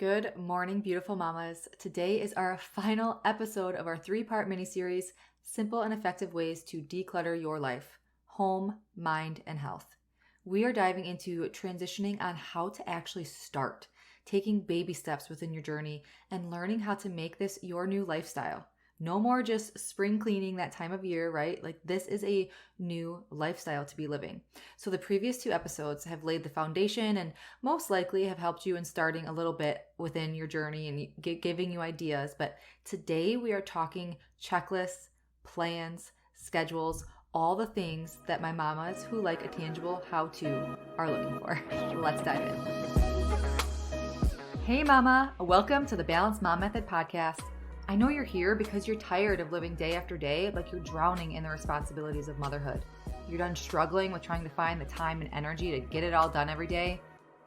Good morning, beautiful mamas. Today is our final episode of our 3-part mini-series, Simple and Effective Ways to Declutter Your Life, Home, Mind, and Health. We are diving into transitioning on how to actually start, taking baby steps within your journey, and learning how to make this your new lifestyle. No more just spring cleaning that time of year, right? Like this is a new lifestyle to be living. So the previous 2 episodes have laid the foundation and most likely have helped you in starting a little bit within your journey and giving you ideas. But today we are talking checklists, plans, schedules, all the things that my mamas who like a tangible how-to are looking for. Let's dive in. Hey mama, welcome to the Balanced Mom Method podcast. I know you're here because you're tired of living day after day like you're drowning in the responsibilities of motherhood. You're done struggling with trying to find the time and energy to get it all done every day.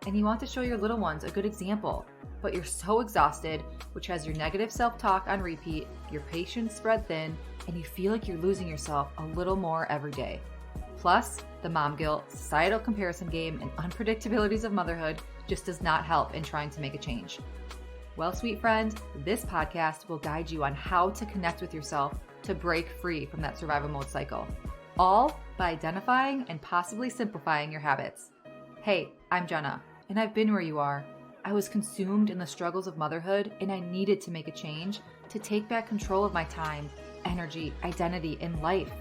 And you want to show your little ones a good example, but you're so exhausted, which has your negative self-talk on repeat, your patience spread thin, and you feel like you're losing yourself a little more every day. Plus, the mom guilt, societal comparison game, and unpredictabilities of motherhood just does not help in trying to make a change. Well, sweet friend, this podcast will guide you on how to connect with yourself to break free from that survival mode cycle, all by identifying and possibly simplifying your habits. Hey, I'm Jenna, and I've been where you are. I was consumed in the struggles of motherhood, and I needed to make a change to take back control of my time, energy, identity, and life.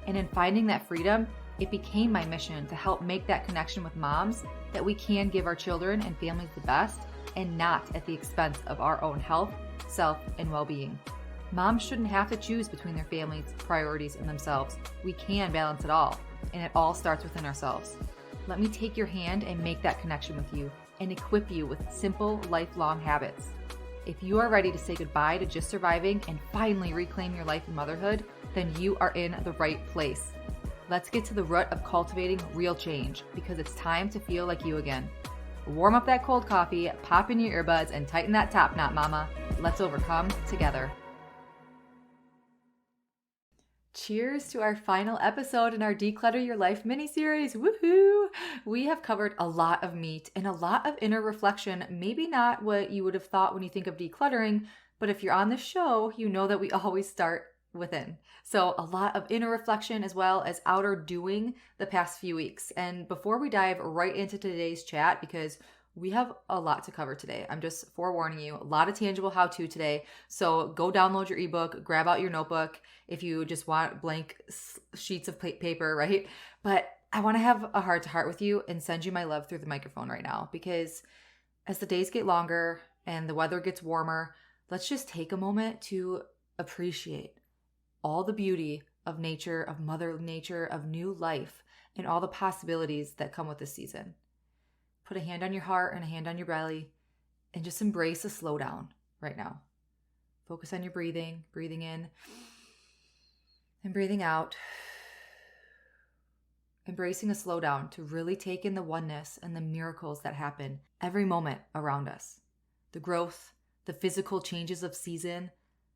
And in finding that freedom, it became my mission to help make that connection with moms that we can give our children and families the best, and not at the expense of our own health, self, and well-being. Moms shouldn't have to choose between their families, priorities, and themselves. We can balance it all, and it all starts within ourselves. Let me take your hand and make that connection with you and equip you with simple, lifelong habits. If you are ready to say goodbye to just surviving and finally reclaim your life in motherhood, then you are in the right place. Let's get to the root of cultivating real change because it's time to feel like you again. Warm up that cold coffee, pop in your earbuds, and tighten that top knot, mama. Let's overcome together. Cheers to our final episode in our Declutter Your Life mini-series. Woohoo! We have covered a lot of meat and a lot of inner reflection. Maybe not what you would have thought when you think of decluttering, but if you're on the show, you know that we always start within. So a lot of inner reflection as well as outer doing the past few weeks. And before we dive right into today's chat, because we have a lot to cover today, I'm just forewarning you, a lot of tangible how-to today. So go download your ebook, grab out your notebook if you just want blank sheets of paper, right? But I want to have a heart-to-heart with you and send you my love through the microphone right now, because as the days get longer and the weather gets warmer, let's just take a moment to appreciate all the beauty of nature, of Mother Nature, of new life, and all the possibilities that come with this season. Put a hand on your heart and a hand on your belly, and just embrace a slowdown right now. Focus on your breathing in and breathing out. Embracing a slowdown to really take in the oneness and the miracles that happen every moment around us. The growth, the physical changes of season.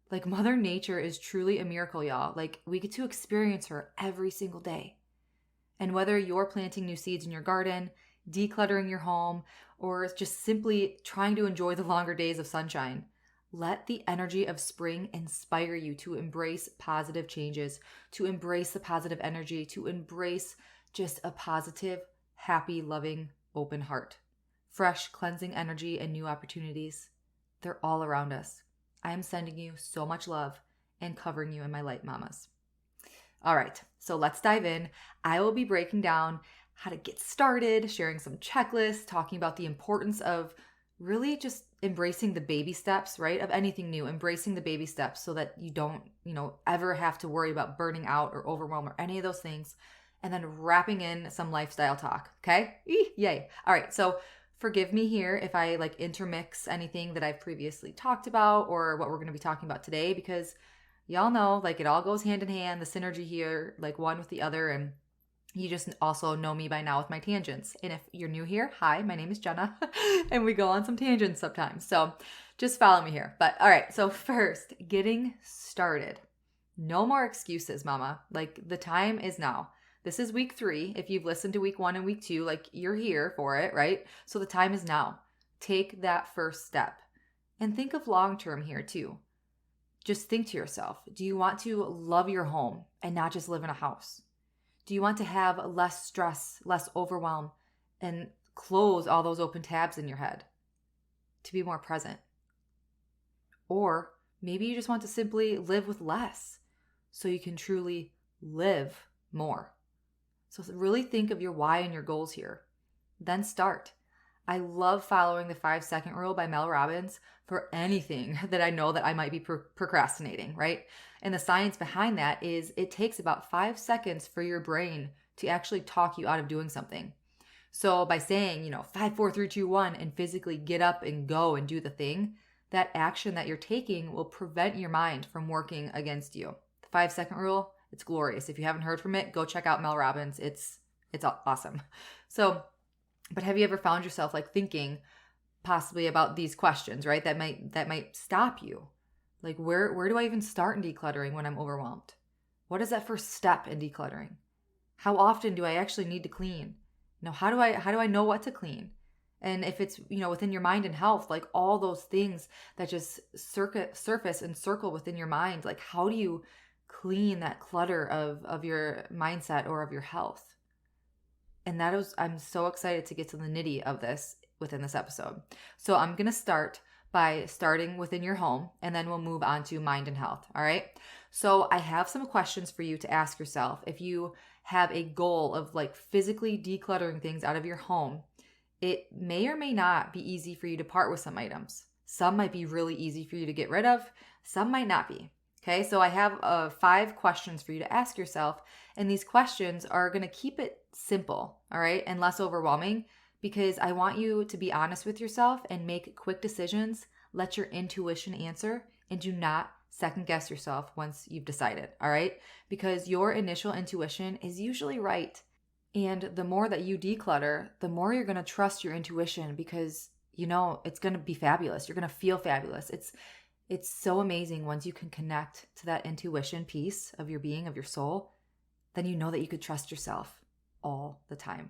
Like Mother Nature is truly a miracle, y'all. Like we get to experience her every single day. And whether you're planting new seeds in your garden, decluttering your home, or just simply trying to enjoy the longer days of sunshine, let the energy of spring inspire you to embrace positive changes, to embrace the positive energy, to embrace just a positive, happy, loving, open heart. Fresh, cleansing energy and new opportunities. They're all around us. I am sending you so much love and covering you in my light, mamas. All right, so let's dive in. I will be breaking down how to get started, sharing some checklists, talking about the importance of really just embracing the baby steps, right? Of anything new, embracing the baby steps so that you don't, ever have to worry about burning out or overwhelm or any of those things. And then wrapping in some lifestyle talk, okay? Yay. All right, so forgive me here if I intermix anything that I've previously talked about or what we're going to be talking about today, because y'all know it all goes hand in hand, the synergy here, one with the other, and you just also know me by now with my tangents. And if you're new here, hi, my name is Jenna, and we go on some tangents sometimes. So just follow me here. But all right, so first, getting started. No more excuses, mama. The time is now. This is week 3. If you've listened to week 1 and week 2, you're here for it, right? So the time is now take that first step. And think of long-term here too. Just think to yourself, do you want to love your home and not just live in a house? Do you want to have less stress, less overwhelm, and close all those open tabs in your head to be more present? Or maybe you just want to simply live with less so you can truly live more. So really think of your why and your goals here. Then start. I love following the 5-second rule by Mel Robbins for anything that I know that I might be procrastinating, right? And the science behind that is it takes about 5 seconds for your brain to actually talk you out of doing something. So by saying, 5, 4, 3, 2, 1, and physically get up and go and do the thing, that action that you're taking will prevent your mind from working against you. The 5-second rule, it's glorious. If you haven't heard from it, go check out Mel Robbins. It's awesome. So, but have you ever found yourself like thinking possibly about these questions, right? That might stop you. Like where do I even start in decluttering when I'm overwhelmed? What is that first step in decluttering? How often do I actually need to clean? How do I know what to clean? And if it's, within your mind and health, like all those things that just surface and circle within your mind, like how do you clean that clutter of your mindset or of your health? And I'm so excited to get to the nitty of this within this episode. So I'm going to start by starting within your home, and then we'll move on to mind and health. All right. So I have some questions for you to ask yourself. If you have a goal of like physically decluttering things out of your home, it may or may not be easy for you to part with some items. Some might be really easy for you to get rid of. Some might not be. Okay, so I have 5 questions for you to ask yourself, and these questions are going to keep it simple, all right, and less overwhelming, because I want you to be honest with yourself and make quick decisions. Let your intuition answer, and do not second guess yourself once you've decided, all right, because your initial intuition is usually right. And the more that you declutter, the more you're going to trust your intuition, because it's going to be fabulous. You're going to feel fabulous. It's so amazing once you can connect to that intuition piece of your being, of your soul, then you know that you could trust yourself all the time.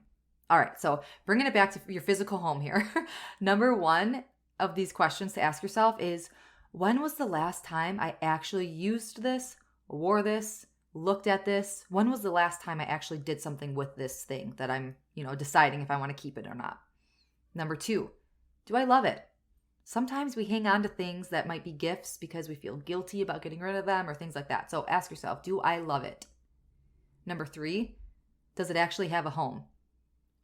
All right, so bringing it back to your physical home here. Number 1 of these questions to ask yourself is, when was the last time I actually used this, wore this, looked at this? When was the last time I actually did something with this thing that I'm, deciding if I want to keep it or not? Number 2, do I love it? Sometimes we hang on to things that might be gifts because we feel guilty about getting rid of them or things like that. So ask yourself, do I love it? Number 3, does it actually have a home?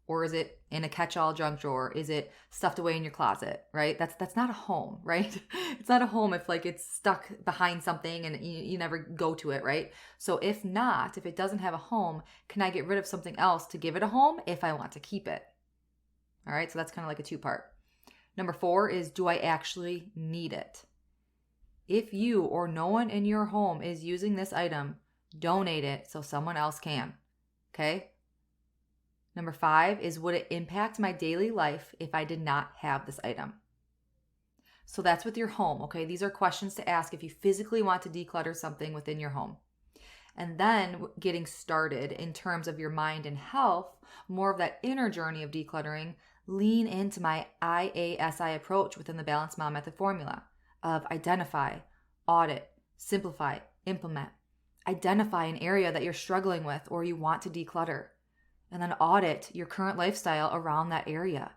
Or is it in a catch-all junk drawer? Is it stuffed away in your closet, right? That's not a home, right? It's not a home if like it's stuck behind something and you never go to it, right? So if it doesn't have a home, can I get rid of something else to give it a home if I want to keep it? All right, so that's kind of like a 2-part. Number 4 is, do I actually need it? If you or no one in your home is using this item, donate it so someone else can, okay? Number 5 is, would it impact my daily life if I did not have this item? So that's with your home, okay? These are questions to ask if you physically want to declutter something within your home. And then getting started in terms of your mind and health, more of that inner journey of decluttering, lean into my IASI approach within the Balanced Mom Method formula of identify, audit, simplify, implement. Identify an area that you're struggling with or you want to declutter, and then audit your current lifestyle around that area.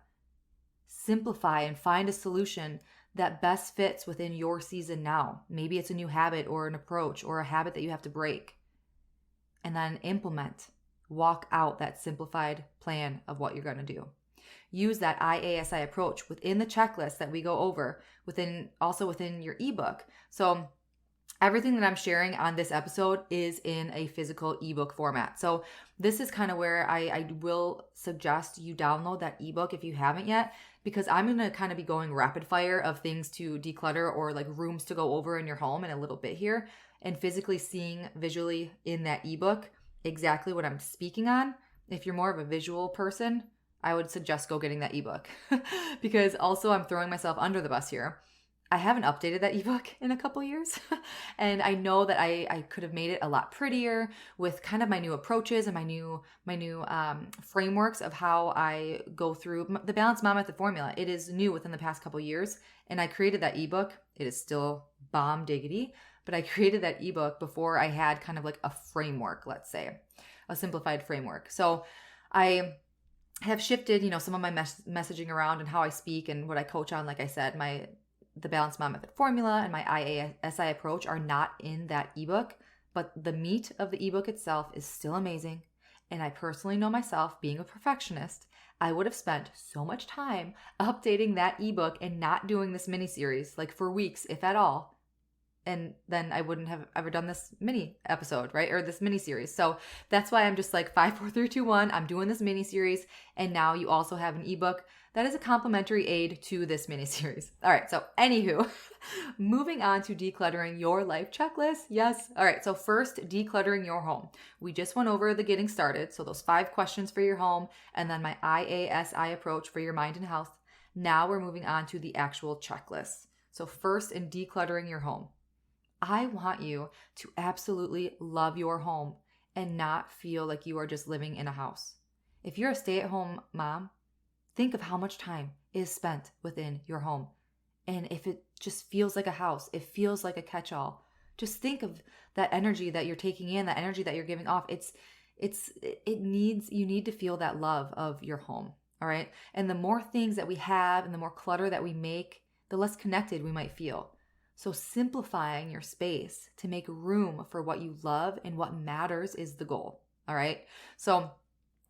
Simplify and find a solution that best fits within your season now. Maybe it's a new habit or an approach or a habit that you have to break. And then implement, walk out that simplified plan of what you're going to do. Use that IASI approach within the checklist that we go over, within your ebook. So everything that I'm sharing on this episode is in a physical ebook format. So this is kind of where I will suggest you download that ebook if you haven't yet, because I'm going to kind of be going rapid fire of things to declutter or like rooms to go over in your home in a little bit here, and physically seeing visually in that ebook exactly what I'm speaking on. If you're more of a visual person, I would suggest go getting that ebook because also I'm throwing myself under the bus here. I haven't updated that ebook in a couple years. And I know that I could have made it a lot prettier with kind of my new approaches and my new frameworks of how I go through the Balanced Mom Method formula. It is new within the past couple years. And I created that ebook. It is still bomb diggity, but I created that ebook before I had kind of like a framework, let's say, a simplified framework. So I have shifted, some of my messaging around and how I speak and what I coach on. Like I said, the Balanced Mom Method formula and my IASI approach are not in that ebook, but the meat of the ebook itself is still amazing. And I personally know myself, being a perfectionist, I would have spent so much time updating that ebook and not doing this mini series, like for weeks, if at all. And then I wouldn't have ever done this mini episode, right? Or this mini series. So that's why I'm just like 5, 4, 3, 2, 1. I'm doing this mini series. And now you also have an ebook that is a complimentary aid to this mini series. All right. So anywho, moving on to decluttering your life checklist. Yes. All right. So first, decluttering your home. We just went over the getting started. So those 5 questions for your home and then my IASI approach for your mind and health. Now we're moving on to the actual checklist. So first, in decluttering your home, I want you to absolutely love your home and not feel like you are just living in a house. If you're a stay-at-home mom, think of how much time is spent within your home. And if it just feels like a house, it feels like a catch-all, just think of that energy that you're taking in, that energy that you're giving off. You need to feel that love of your home. All right. And the more things that we have and the more clutter that we make, the less connected we might feel. So simplifying your space to make room for what you love and what matters is the goal. All right. So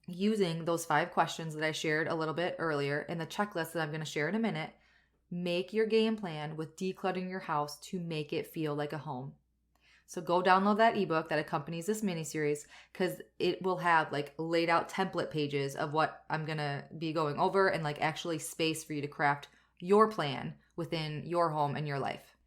using those 5 questions that I shared a little bit earlier in the checklist that I'm going to share in a minute, make your game plan with decluttering your house to make it feel like a home. So go download that ebook that accompanies this mini series because it will have like laid out template pages of what I'm going to be going over and like actually space for you to craft your plan within your home and your life.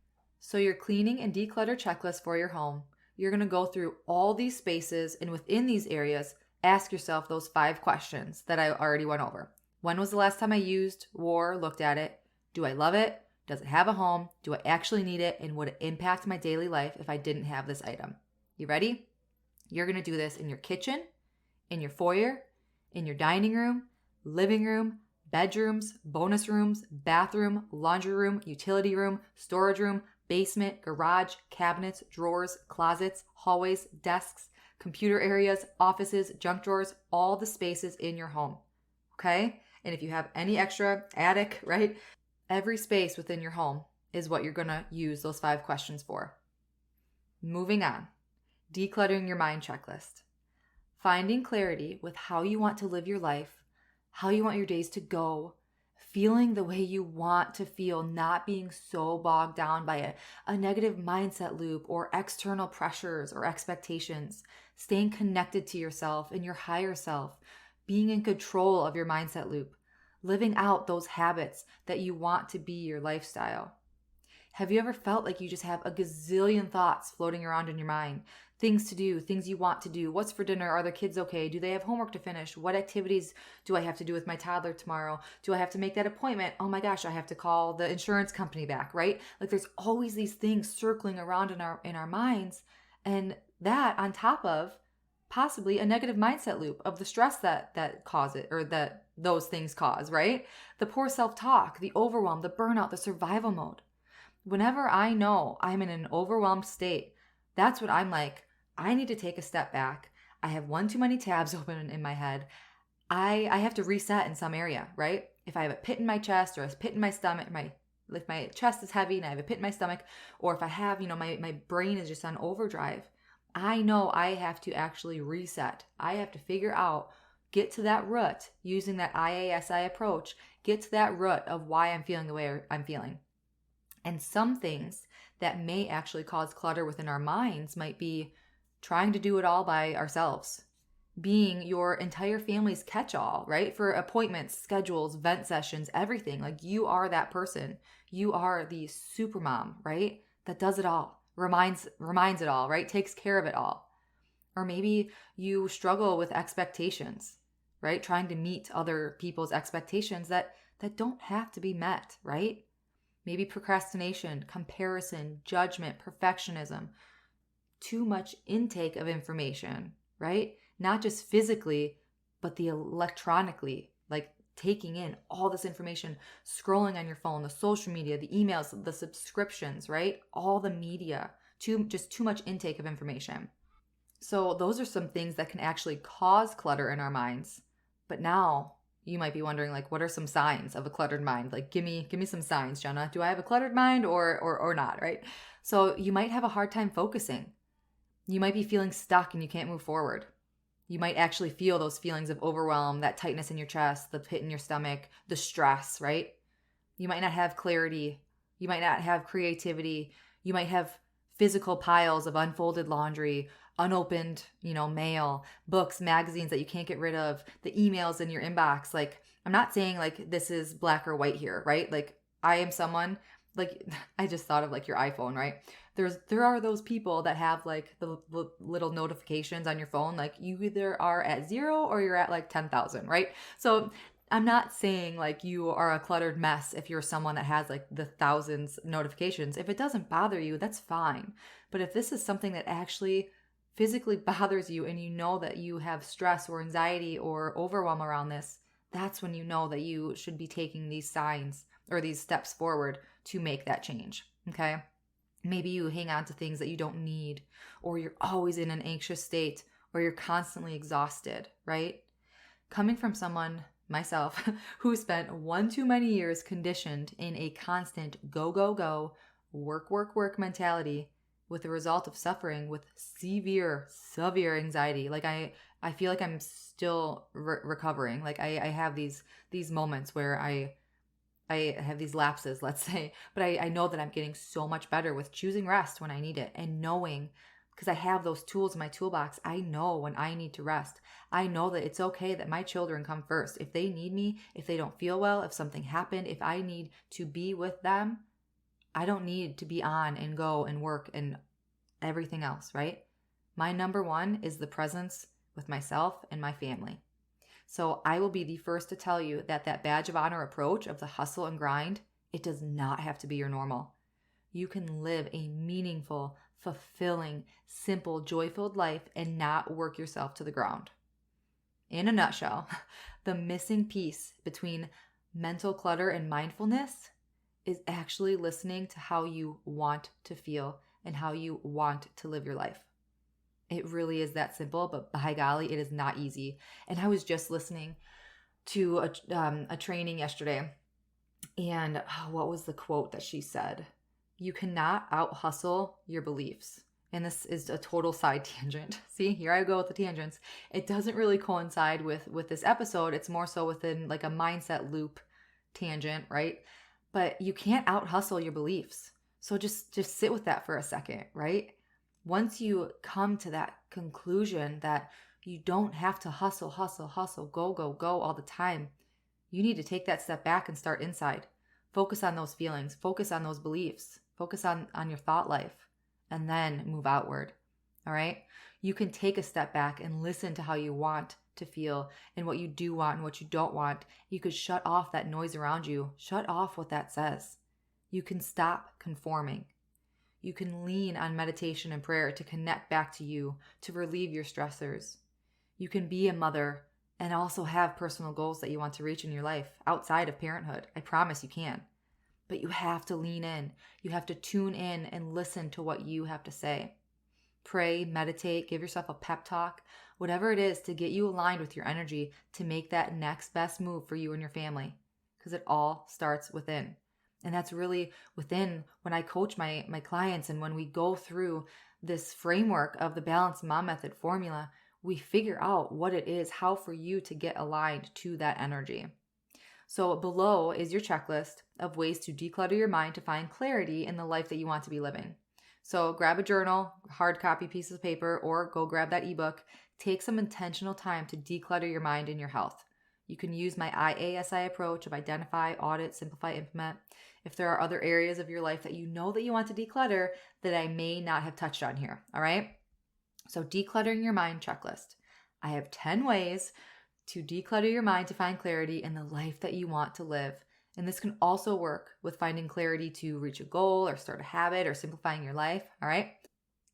So your cleaning and declutter checklist for your home, you're going to go through all these spaces and within these areas, ask yourself those 5 questions that I already went over. When was the last time I used, wore, looked at it? Do I love it? Does it have a home? Do I actually need it? And would it impact my daily life if I didn't have this item? You ready? You're going to do this in your kitchen, in your foyer, in your dining room, living room, bedrooms, bonus rooms, bathroom, laundry room, utility room, storage room, basement, garage, cabinets, drawers, closets, hallways, desks, computer areas, offices, junk drawers, all the spaces in your home. Okay? And if you have any extra attic, right? Every space within your home is what you're going to use those 5 questions for. Moving on. Decluttering your mind checklist. Finding clarity with how you want to live your life, how you want your days to go, feeling the way you want to feel, not being so bogged down by a negative mindset loop or external pressures or expectations, staying connected to yourself and your higher self, being in control of your mindset loop, living out those habits that you want to be your lifestyle. Have you ever felt like you just have a gazillion thoughts floating around in your mind? Things to do, things you want to do. What's for dinner? Are the kids okay? Do they have homework to finish? What activities do I have to do with my toddler tomorrow? Do I have to make that appointment? Oh my gosh, I have to call the insurance company back, right? Like there's always these things circling around in our minds. And that on top of possibly a negative mindset loop of the stress that cause it or that those things cause, right? The poor self-talk, the overwhelm, the burnout, the survival mode. Whenever I know I'm in an overwhelmed state, that's what I'm like. I need to take a step back. I have one too many tabs open in my head. I have to reset in some area, right? If I have a pit in my chest or a pit in my stomach, if my chest is heavy and I have a pit in my stomach, or if I have, my brain is just on overdrive, I know I have to actually reset. I have to figure out, get to that root using that IASI approach, get to that root of why I'm feeling the way I'm feeling. And some things that may actually cause clutter within our minds might be trying to do it all by ourselves, being your entire family's catch-all, right? For appointments, schedules, vent sessions, everything. Like you are that person. You are the super mom, right? That does it all, reminds it all, right? Takes care of it all. Or maybe you struggle with expectations, right? Trying to meet other people's expectations that don't have to be met, right? Maybe procrastination, comparison, judgment, perfectionism, too much intake of information, right? Not just physically, but the electronically, like taking in all this information, scrolling on your phone, the social media, the emails, the subscriptions, right? All the media, just too much intake of information. So those are some things that can actually cause clutter in our minds. But now you might be wondering, like, what are some signs of a cluttered mind? Like, give me some signs, Jenna. Do I have a cluttered mind or not, right? So you might have a hard time focusing. You might be feeling stuck and you can't move forward. You might actually feel those feelings of overwhelm, that tightness in your chest, the pit in your stomach, the stress, right? You might not have clarity. You might not have creativity. You might have physical piles of unfolded laundry, unopened, mail, books, magazines that you can't get rid of, the emails in your inbox. Like, I'm not saying like this is black or white here, right? Like, I am someone, like, I just thought of like your iPhone, right? There are those people that have like the little notifications on your phone, like you either are at 0 or you're at like 10,000, right? So I'm not saying like you are a cluttered mess if you're someone that has like the thousands notifications. If it doesn't bother you, that's fine. But if this is something that actually physically bothers you and you know that you have stress or anxiety or overwhelm around this, that's when you know that you should be taking these signs or these steps forward to make that change, okay? Maybe you hang on to things that you don't need, or you're always in an anxious state, or you're constantly exhausted, right? Coming from someone, myself, who spent one too many years conditioned in a constant go, go, go, work, work, work mentality, with the result of suffering with severe anxiety. Like I feel like I'm still recovering. Like I have these moments where I have these lapses, let's say, but I know that I'm getting so much better with choosing rest when I need it, and knowing, because I have those tools in my toolbox, I know when I need to rest. I know that it's okay that my children come first. If they need me, if they don't feel well, if something happened, if I need to be with them, I don't need to be on and go and work and everything else, right? My number one is the presence with myself and my family. So I will be the first to tell you that badge of honor approach of the hustle and grind, it does not have to be your normal. You can live a meaningful, fulfilling, simple, joy-filled life and not work yourself to the ground. In a nutshell, the missing piece between mental clutter and mindfulness is actually listening to how you want to feel and how you want to live your life. It really is that simple, but by golly, it is not easy. And I was just listening to a training yesterday, and what was the quote that she said? You cannot out-hustle your beliefs. And this is a total side tangent. See, here I go with the tangents. It doesn't really coincide with this episode. It's more so within like a mindset loop tangent, right? But you can't out-hustle your beliefs. So just sit with that for a second, right? Once you come to that conclusion that you don't have to hustle, go, go, go all the time, you need to take that step back and start inside. Focus on those feelings, focus on those beliefs, focus on your thought life, and then move outward, all right? You can take a step back and listen to how you want to feel and what you do want and what you don't want. You could shut off that noise around you. Shut off what that says. You can stop conforming. You can lean on meditation and prayer to connect back to you, to relieve your stressors. You can be a mother and also have personal goals that you want to reach in your life outside of parenthood. I promise you can. But you have to lean in. You have to tune in and listen to what you have to say. Pray, meditate, give yourself a pep talk, whatever it is to get you aligned with your energy to make that next best move for you and your family. Because it all starts within. And that's really within when I coach my clients, and when we go through this framework of the Balanced Mom Method formula, we figure out what it is, how for you to get aligned to that energy. So below is your checklist of ways to declutter your mind to find clarity in the life that you want to be living. So grab a journal, hard copy piece of paper, or go grab that ebook. Take some intentional time to declutter your mind and your health. You can use my IASI approach of identify, audit, simplify, implement. If there are other areas of your life that you know that you want to declutter that I may not have touched on here, all right? So decluttering your mind checklist. I have 10 ways to declutter your mind to find clarity in the life that you want to live. And this can also work with finding clarity to reach a goal or start a habit or simplifying your life. All right.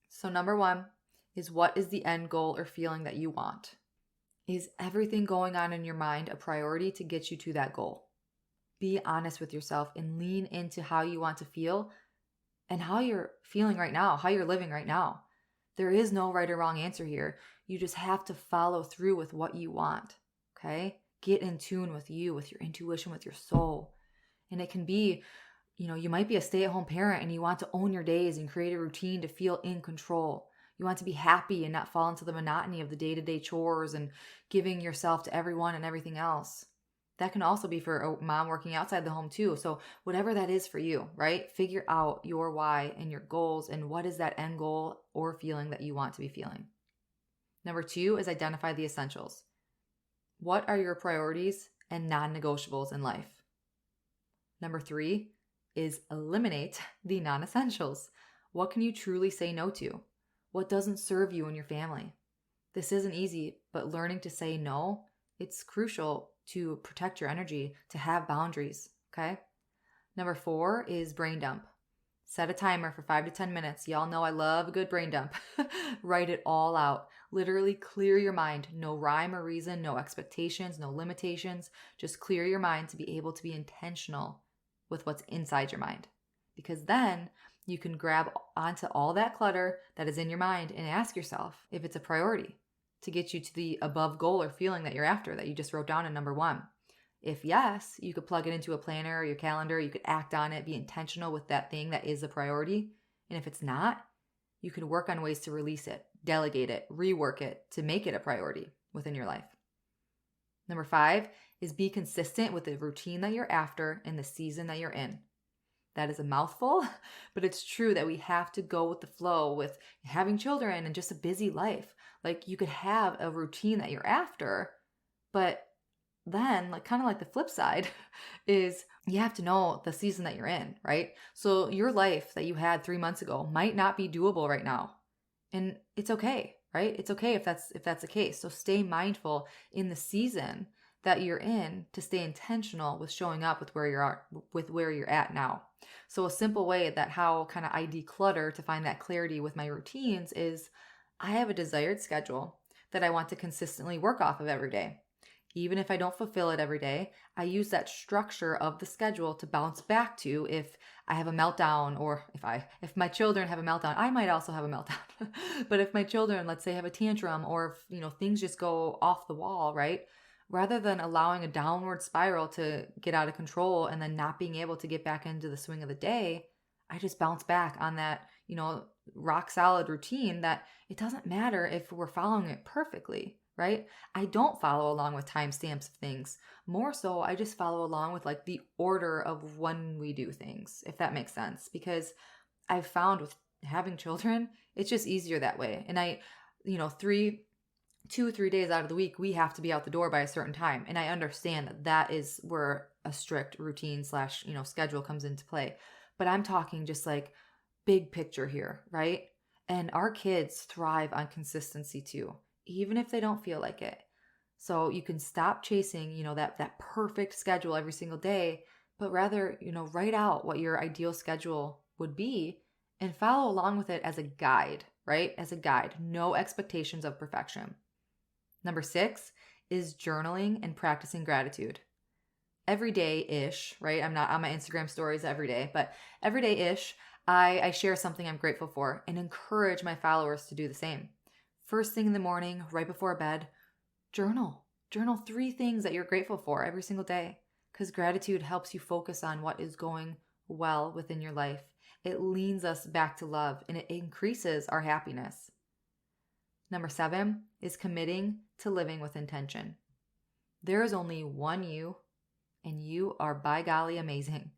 So number one is, what is the end goal or feeling that you want? Is everything going on in your mind a priority to get you to that goal? Be honest with yourself and lean into how you want to feel and how you're feeling right now, how you're living right now. There is no right or wrong answer here. You just have to follow through with what you want. Okay? Get in tune with you, with your intuition, with your soul. And it can be, you might be a stay-at-home parent and you want to own your days and create a routine to feel in control. You want to be happy and not fall into the monotony of the day-to-day chores and giving yourself to everyone and everything else. That can also be for a mom working outside the home too. So whatever that is for you, right? Figure out your why and your goals and what is that end goal or feeling that you want to be feeling. Number two is identify the essentials. What are your priorities and non-negotiables in life? Number three is eliminate the non-essentials. What can you truly say no to? What doesn't serve you and your family? This isn't easy, but learning to say no, it's crucial to protect your energy, to have boundaries, okay? Number four is brain dump. Set a timer for 5 to 10 minutes. Y'all know I love a good brain dump. Write it all out. Literally clear your mind. No rhyme or reason, no expectations, no limitations. Just clear your mind to be able to be intentional with what's inside your mind. Because then you can grab onto all that clutter that is in your mind and ask yourself if it's a priority to get you to the above goal or feeling that you're after, that you just wrote down in number one. If yes, you could plug it into a planner or your calendar. You could act on it, be intentional with that thing that is a priority. And if it's not, you can work on ways to release it, delegate it, rework it to make it a priority within your life. Number five is be consistent with the routine that you're after in the season that you're in. That is a mouthful, but it's true that we have to go with the flow with having children and just a busy life. Like, you could have a routine that you're after, but then kind of like the flip side is you have to know the season that you're in, right? So your life that you had 3 months ago might not be doable right now. And it's okay, right? It's okay if that's the case. So stay mindful in the season that you're in to stay intentional with showing up with where you're at now. So a simple way that how kind of I declutter to find that clarity with my routines is I have a desired schedule that I want to consistently work off of every day. Even if I don't fulfill it every day, I use that structure of the schedule to bounce back to if I have a meltdown, or if my children have a meltdown. I might also have a meltdown. But if my children, let's say, have a tantrum, or if things just go off the wall, right? Rather than allowing a downward spiral to get out of control and then not being able to get back into the swing of the day, I just bounce back on that, rock solid routine that it doesn't matter if we're following it perfectly, right? I don't follow along with timestamps of things. More so, I just follow along with like the order of when we do things, if that makes sense. Because I've found with having children, it's just easier that way. And 2-3 days out of the week, we have to be out the door by a certain time. And I understand that is where a strict routine / schedule comes into play. But I'm talking just like big picture here, right? And our kids thrive on consistency too, even if they don't feel like it. So you can stop chasing, that perfect schedule every single day, but rather, write out what your ideal schedule would be and follow along with it as a guide, right? As a guide, no expectations of perfection. Number 6 is journaling and practicing gratitude. Every day-ish, right? I'm not on my Instagram stories every day, but every day-ish, I share something I'm grateful for and encourage my followers to do the same. First thing in the morning, right before bed, journal. Journal 3 things that you're grateful for every single day, because gratitude helps you focus on what is going well within your life. It leans us back to love and it increases our happiness. Number 7 is committing to living with intention. There is only one you, and you are by golly amazing.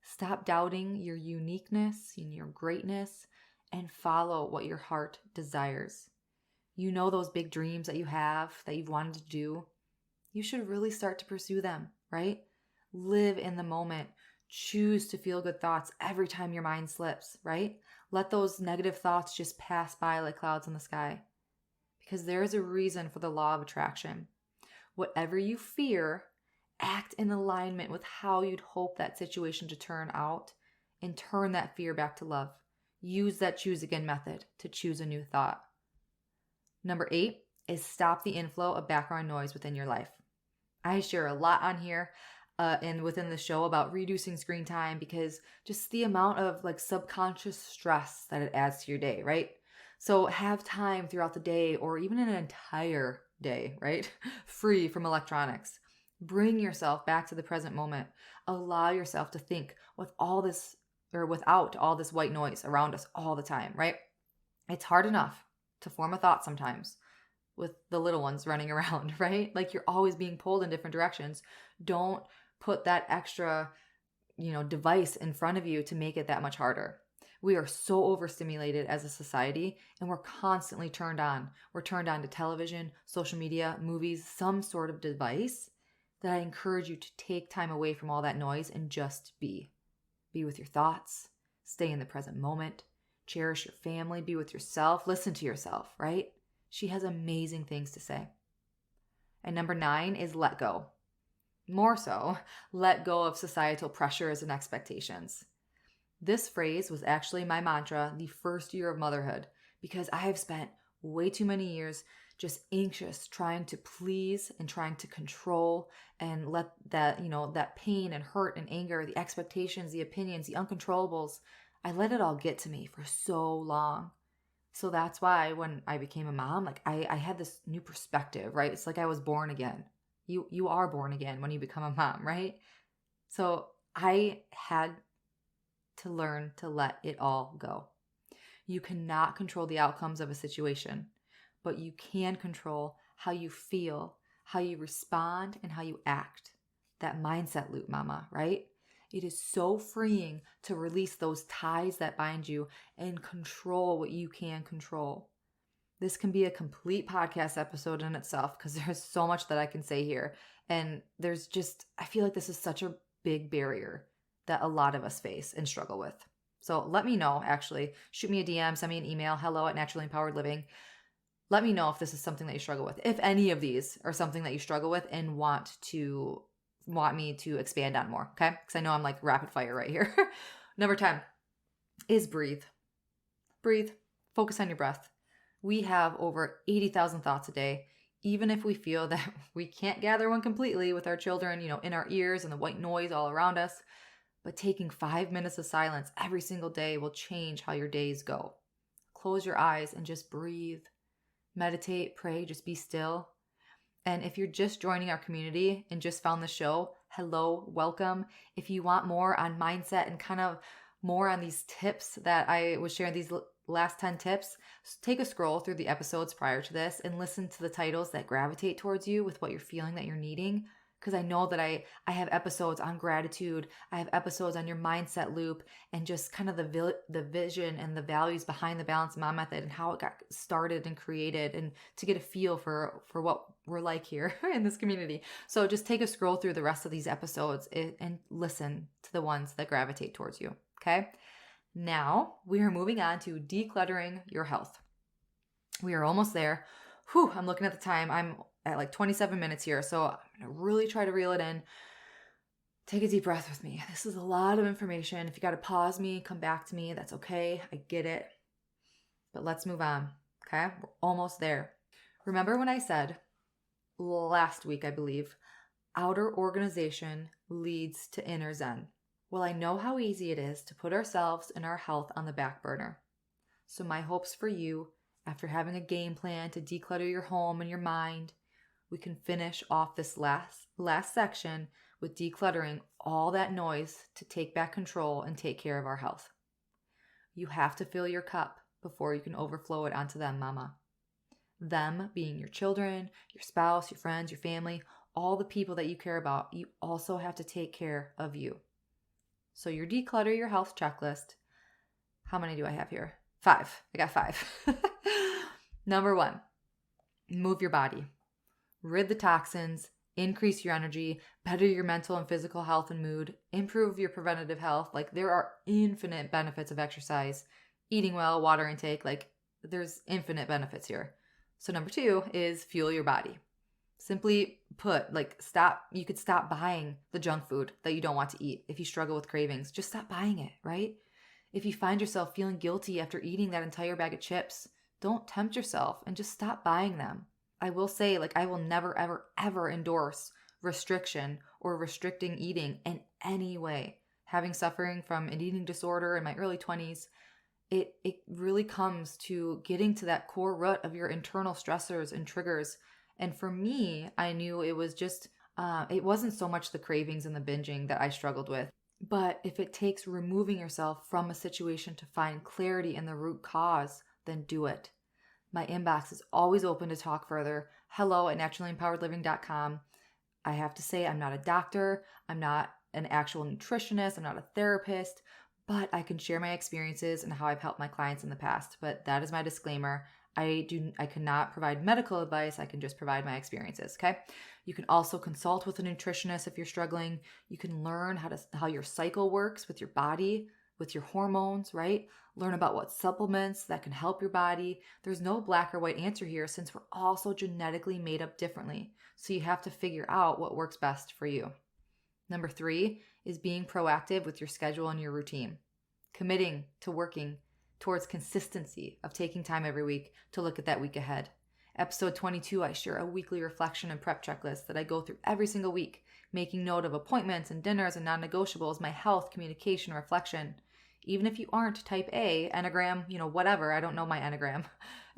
Stop doubting your uniqueness and your greatness and follow what your heart desires. You know those big dreams that you have that you've wanted to do. You should really start to pursue them, right? Live in the moment. Choose to feel good thoughts every time your mind slips, right? Let those negative thoughts just pass by like clouds in the sky. Because there is a reason for the law of attraction. Whatever you fear Act in alignment with how you'd hope that situation to turn out and turn that fear back to love. Use that choose again method to choose a new thought. Number 8 is stop the inflow of background noise within your life. I share a lot on here and within the show about reducing screen time because just the amount of like subconscious stress that it adds to your day, right? So have time throughout the day or even an entire day, right? Free from electronics. Bring yourself back to the present moment. Allow yourself to think with all this or without all this white noise around us all the time, right? It's hard enough to form a thought sometimes with the little ones running around, right? Like you're always being pulled in different directions. Don't put that extra, device in front of you to make it that much harder. We are so overstimulated as a society and we're constantly turned on. We're turned on to television, social media, movies, some sort of device that I encourage you to take time away from all that noise and just be. Be with your thoughts, stay in the present moment, cherish your family, be with yourself, listen to yourself, right? She has amazing things to say. And number 9 is let go. More so, let go of societal pressures and expectations. This phrase was actually my mantra the first year of motherhood because I have spent way too many years just anxious, trying to please and trying to control and let that, that pain and hurt and anger, the expectations, the opinions, the uncontrollables, I let it all get to me for so long. So that's why when I became a mom, like I had this new perspective, right? It's like I was born again. You are born again when you become a mom, right? So I had to learn to let it all go. You cannot control the outcomes of a situation, but you can control how you feel, how you respond, and how you act. That mindset loop, mama, right? It is so freeing to release those ties that bind you and control what you can control. This can be a complete podcast episode in itself because there's so much that I can say here. And I feel like this is such a big barrier that a lot of us face and struggle with. So let me know, actually. Shoot me a DM, send me an email, hello@naturallympoweredliving. Let me know if this is something that you struggle with. If any of these are something that you struggle with and want me to expand on more, okay? Because I know I'm like rapid fire right here. Number 10 is breathe. Breathe. Focus on your breath. We have over 80,000 thoughts a day. Even if we feel that we can't gather one completely with our children, in our ears and the white noise all around us, but taking 5 minutes of silence every single day will change how your days go. Close your eyes and just breathe. Meditate, pray, just be still. And if you're just joining our community and just found the show, hello, welcome. If you want more on mindset and kind of more on these tips that I was sharing, these last 10 tips, take a scroll through the episodes prior to this and listen to the titles that gravitate towards you with what you're feeling that you're needing. Because I know that I have episodes on gratitude. I have episodes on your mindset loop and just kind of the vision and the values behind the Balanced Mom Method and how it got started and created and to get a feel for what we're like here in this community. So just take a scroll through the rest of these episodes and listen to the ones that gravitate towards you. Okay? Now we are moving on to decluttering your health. We are almost there. Whew, I'm looking at the time. I'm at like 27 minutes here. So I'm going to really try to reel it in. Take a deep breath with me. This is a lot of information. If you got to pause me, come back to me. That's okay. I get it. But let's move on. Okay. We're almost there. Remember when I said last week, I believe, outer organization leads to inner zen. Well, I know how easy it is to put ourselves and our health on the back burner. So my hopes for you, after having a game plan to declutter your home and your mind, we can finish off this last section with decluttering all that noise to take back control and take care of our health. You have to fill your cup before you can overflow it onto them, mama. Them being your children, your spouse, your friends, your family, all the people that you care about. You also have to take care of you. So your declutter your health checklist. How many do I have here? 5. I got 5. Number 1, move your body. Rid the toxins, increase your energy, better your mental and physical health and mood, improve your preventative health. Like there are infinite benefits of exercise, eating well, water intake, like there's infinite benefits here. So number 2 is fuel your body. Simply put, like you could stop buying the junk food that you don't want to eat. If you struggle with cravings, just stop buying it, right? If you find yourself feeling guilty after eating that entire bag of chips, don't tempt yourself and just stop buying them. I will say, like, I will never, ever, ever endorse restriction or restricting eating in any way. Having suffering from an eating disorder in my early 20s, it really comes to getting to that core root of your internal stressors and triggers. And for me, I knew it was just, it wasn't so much the cravings and the binging that I struggled with. But if it takes removing yourself from a situation to find clarity in the root cause, then do it. My inbox is always open to talk further. hello@naturallympoweredliving.com. I have to say, I'm not a doctor. I'm not an actual nutritionist. I'm not a therapist, but I can share my experiences and how I've helped my clients in the past. But that is my disclaimer. I cannot provide medical advice. I can just provide my experiences. Okay. You can also consult with a nutritionist if you're struggling. You can learn how your cycle works with your body, with your hormones, right? Learn about what supplements that can help your body. There's no black or white answer here since we're also genetically made up differently. So you have to figure out what works best for you. Number 3 is being proactive with your schedule and your routine. Committing to working towards consistency of taking time every week to look at that week ahead. Episode 22, I share a weekly reflection and prep checklist that I go through every single week, making note of appointments and dinners and non-negotiables, my health, communication, reflection. Even if you aren't type A, Enneagram, whatever, I don't know my Enneagram,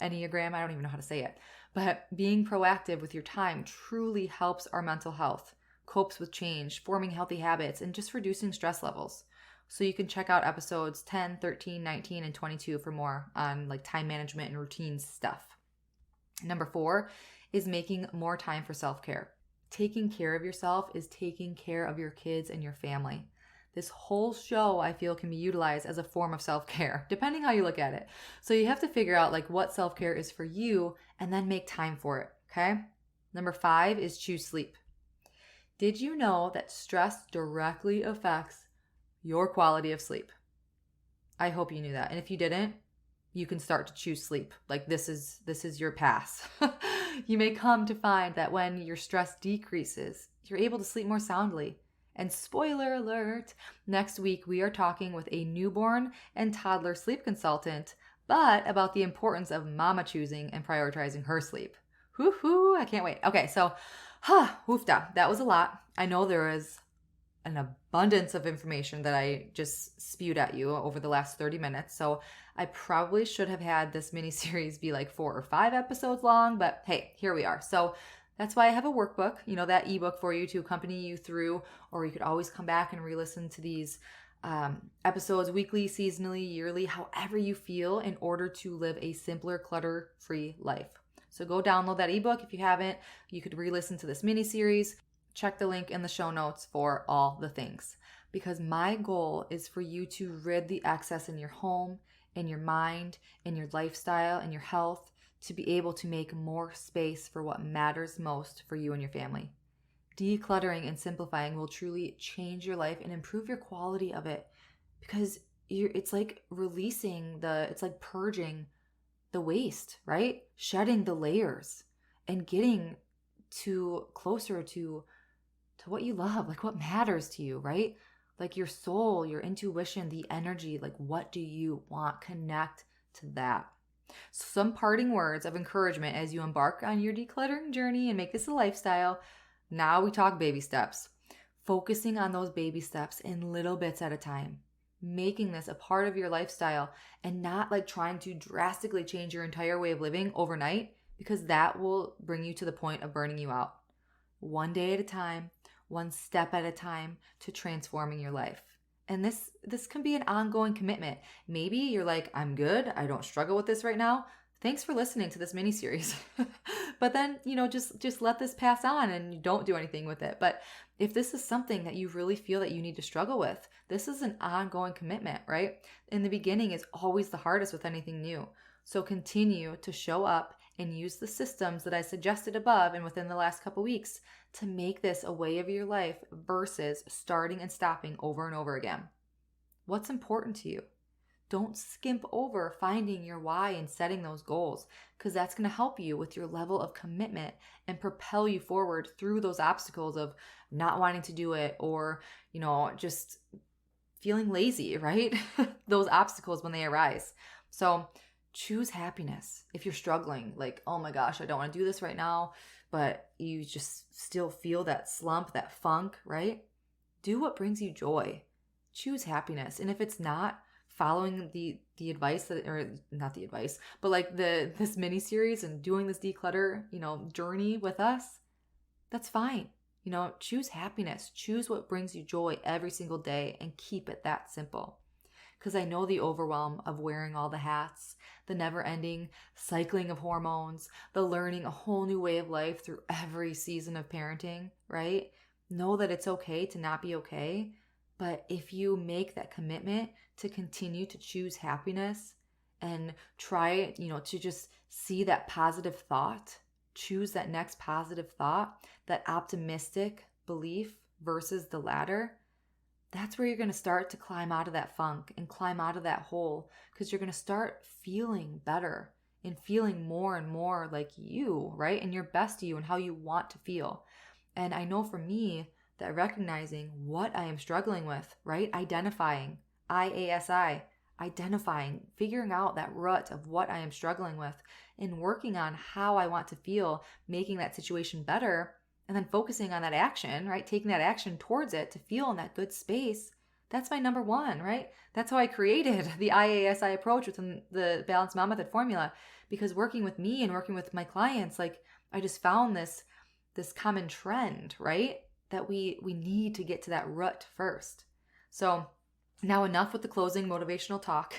Enneagram, I don't even know how to say it. But being proactive with your time truly helps our mental health, copes with change, forming healthy habits, and just reducing stress levels. So you can check out episodes 10, 13, 19, and 22 for more on like time management and routine stuff. Number 4 is making more time for self-care. Taking care of yourself is taking care of your kids and your family. This whole show, I feel, can be utilized as a form of self-care, depending how you look at it. So you have to figure out like what self-care is for you and then make time for it, okay? Number 5 is choose sleep. Did you know that stress directly affects your quality of sleep? I hope you knew that. And if you didn't, you can start to choose sleep. Like this is your pass. You may come to find that when your stress decreases, you're able to sleep more soundly. And spoiler alert, next week we are talking with a newborn and toddler sleep consultant, but about the importance of mama choosing and prioritizing her sleep. Woohoo, I can't wait. Okay, so, woofda, that was a lot. I know there is an abundance of information that I just spewed at you over the last 30 minutes. So I probably should have had this mini series be like 4 or 5 episodes long, but hey, here we are. So that's why I have a workbook, that ebook for you to accompany you through, or you could always come back and re-listen to these episodes weekly, seasonally, yearly, however you feel in order to live a simpler, clutter-free life. So go download that ebook if you haven't. You could re-listen to this mini series. Check the link in the show notes for all the things, because my goal is for you to rid the excess in your home, in your mind, in your lifestyle, and your health, to be able to make more space for what matters most for you and your family. Decluttering and simplifying will truly change your life and improve your quality of it, because it's like it's like purging the waste, right? Shedding the layers and getting closer to what you love, like what matters to you, right? Like your soul, your intuition, the energy, like what do you want? Connect to that. So some parting words of encouragement as you embark on your decluttering journey and make this a lifestyle. Now we talk baby steps. Focusing on those baby steps in little bits at a time. Making this a part of your lifestyle and not like trying to drastically change your entire way of living overnight, because that will bring you to the point of burning you out. One day at a time, one step at a time to transforming your life. And this can be an ongoing commitment. Maybe you're like, I'm good. I don't struggle with this right now. Thanks for listening to this mini series. But then, just let this pass on and you don't do anything with it. But if this is something that you really feel that you need to struggle with, this is an ongoing commitment, right? In the beginning is always the hardest with anything new. So continue to show up and use the systems that I suggested above and within the last couple weeks to make this a way of your life versus starting and stopping over and over again. What's important to you? Don't skimp over finding your why and setting those goals, because that's going to help you with your level of commitment and propel you forward through those obstacles of not wanting to do it or, just feeling lazy, right? Those obstacles when they arise. So choose happiness. If you're struggling, like, oh my gosh, I don't want to do this right now, but you just still feel that slump, that funk, right? Do what brings you joy. Choose happiness. And if it's not following the advice that, or not the advice, but like this mini series and doing this declutter, journey with us, that's fine. Choose happiness. Choose what brings you joy every single day and keep it that simple. Because I know the overwhelm of wearing all the hats, the never-ending cycling of hormones, the learning a whole new way of life through every season of parenting, right? Know that it's okay to not be okay. But if you make that commitment to continue to choose happiness and try, to just see that positive thought, choose that next positive thought, that optimistic belief versus the latter, that's where you're going to start to climb out of that funk and climb out of that hole, because you're going to start feeling better and feeling more and more like you, right? And your best you and how you want to feel. And I know for me that recognizing what I am struggling with, right? Identifying, IASI, identifying, figuring out that rut of what I am struggling with and working on how I want to feel, making that situation better, and then focusing on that action, right? Taking that action towards it to feel in that good space. That's my number one, right? That's how I created the IASI approach within the Balanced Mom Method formula, because working with me and working with my clients, like I just found this common trend, right? That we need to get to that rut first. So now enough with the closing motivational talk.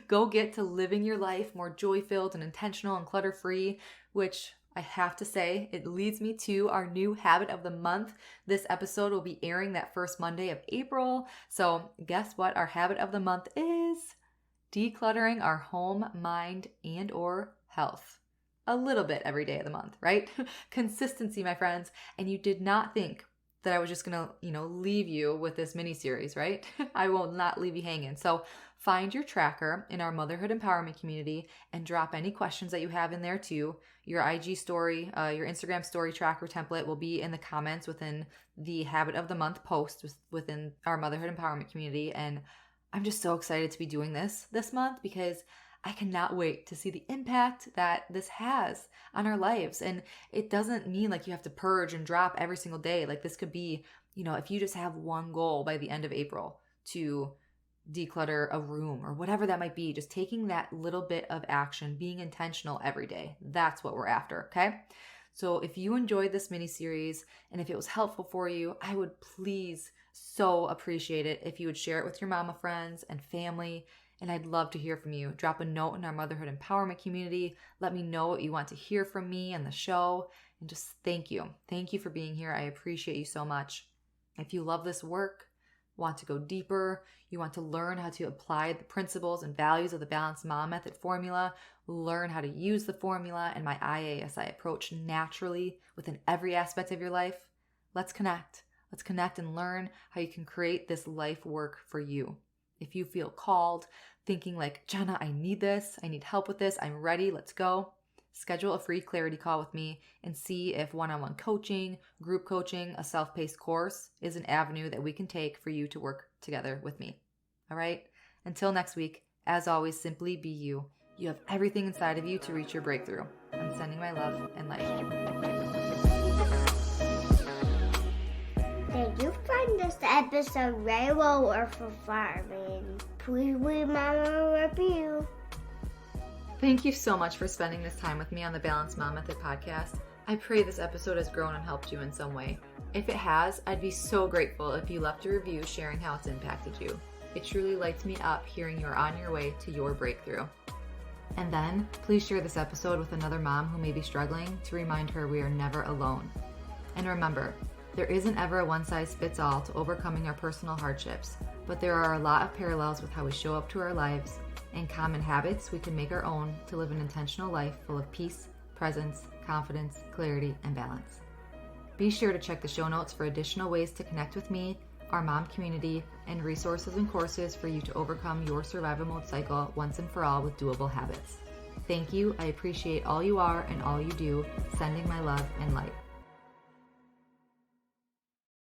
Go get to living your life more joy-filled and intentional and clutter-free, which I have to say, it leads me to our new habit of the month. This episode will be airing that first Monday of April. So guess what our habit of the month is? Decluttering our home, mind, and or health. A little bit every day of the month, right? Consistency, my friends. And you did not think that I was just going to, leave you with this mini series, right? I will not leave you hanging. So find your tracker in our Motherhood Empowerment community and drop any questions that you have in there too. Your IG story, your Instagram story tracker template will be in the comments within the Habit of the Month post within our Motherhood Empowerment community. And I'm just so excited to be doing this month, because I cannot wait to see the impact that this has on our lives. And it doesn't mean like you have to purge and drop every single day. Like this could be, if you just have one goal by the end of April to declutter a room or whatever that might be, just taking that little bit of action, being intentional every day. That's what we're after, okay? So if you enjoyed this mini series and if it was helpful for you, I would please so appreciate it if you would share it with your mama friends and family. And I'd love to hear from you. Drop a note in our Motherhood Empowerment community. Let me know what you want to hear from me and the show. And just thank you. Thank you for being here. I appreciate you so much. If you love this work, want to go deeper, you want to learn how to apply the principles and values of the Balanced Mom Method formula, learn how to use the formula and my IASI approach naturally within every aspect of your life, let's connect. Let's connect and learn how you can create this life work for you. If you feel called, thinking like, Jenna, I need this, I need help with this, I'm ready, let's go. Schedule a free clarity call with me and see if one-on-one coaching, group coaching, a self-paced course is an avenue that we can take for you to work together with me. All right? Until next week, as always, simply be you. You have everything inside of you to reach your breakthrough. I'm sending my love and light. Did you find this episode very well or for farming? Please leave Mama a review. Thank you so much for spending this time with me on the Balanced Mom Method podcast. I pray this episode has grown and helped you in some way. If it has, I'd be so grateful if you left a review sharing how it's impacted you. It truly lights me up hearing you're on your way to your breakthrough. And then, please share this episode with another mom who may be struggling to remind her we are never alone. And remember, there isn't ever a one-size-fits-all to overcoming our personal hardships, but there are a lot of parallels with how we show up to our lives and common habits we can make our own to live an intentional life full of peace, presence, confidence, clarity, and balance. Be sure to check the show notes for additional ways to connect with me, our mom community, and resources and courses for you to overcome your survival mode cycle once and for all with doable habits. Thank you. I appreciate all you are and all you do. Sending my love and light.